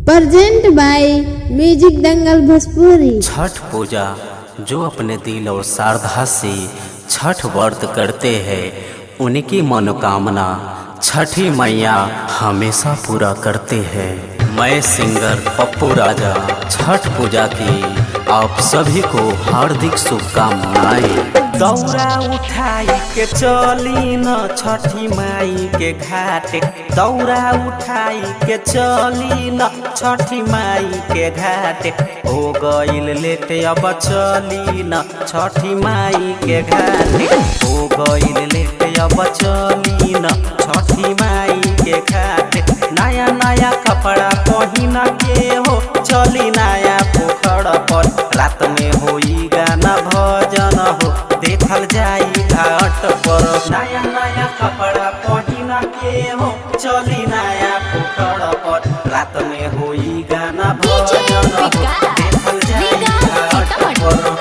Present by music दंगल भोजपुरी। छठ पूजा जो अपने दिल और श्रद्धा से छठ व्रत करते हैं उनकी मनोकामना छठी मैया हमेशा पूरा करते हैं। मैं सिंगर पप्पू राजा छठ पूजा की आप सभी को हार्दिक शुभकामनाएं। दौरा उठाई के चली न छठी माई के घाट, दौरा उठाई के चली न छठी माई के घाट। हो गईल लेट अब चली न छठी माई के घाट, हो गईल लेट अब चली न छठी माई के घाट। नया नया कपड़ा पहिन के हो चली नया पोखर पर, रात में होई गाना भजन हो देखल जाई घाट पर। नया नया कपड़ा पहिन के हो चली नया पोखर पर, रात में होई गाना भजन हो देखल जाई घाट पर।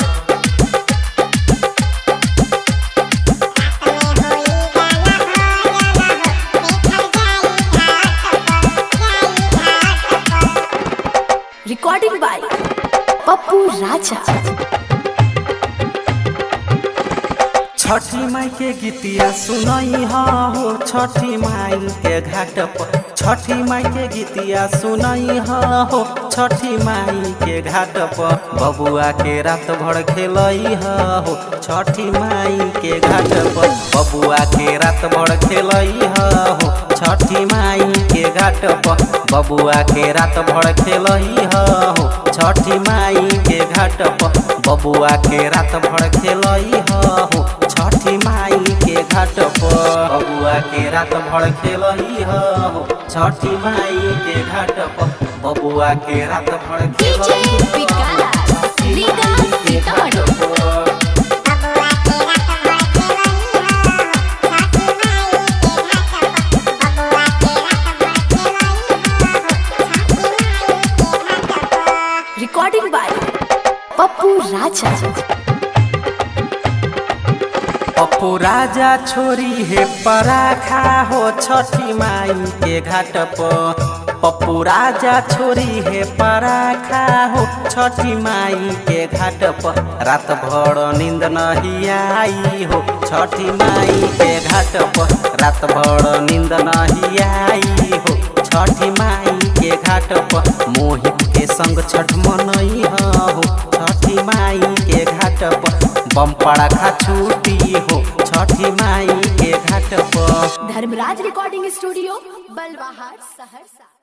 रिकॉर्डिंग बाय पप्पू राजा। छठी माई के गीतिया सुनई हो छठी माई के घाट पर, छठी माई के गीतिया सुनई हो छठी माई के घाट पर। बबुआ के रात भर खेलई हो छठी माई के घाट पर, बबुआ के रात भर खेलई हो छठी माई के घाट पर, बबुआ के रात भर खेलई हो छठी माई के घाट पर, बबुआ के रात भर खेलई हो छठी माई के घाट पर, बबुआ के रात भर खेलई हो छठी माई के घाट पर, बबुआ के रात भर खेलई हो छठी माई के घाट पर। रिकॉर्डिंग बाय पप्पू राजा। पप्पू राजा छोरी है पराखा हो छठी माई के घाट पर, पप्पू राजा छोरी है पराखा हो छठी माई के घाट पर। रात भर नींद नहीं आई हो छठी माई के घाट पर, रात भर नींद नहीं आई हो छठी माई के घाट पर। मोहित के संग छठ मनई हो छठी माई के घाट पर, बम पड़ाखा छूटी हो छठी माई के घाट पर। Dharmraj recording studio Balwahat Saharsa.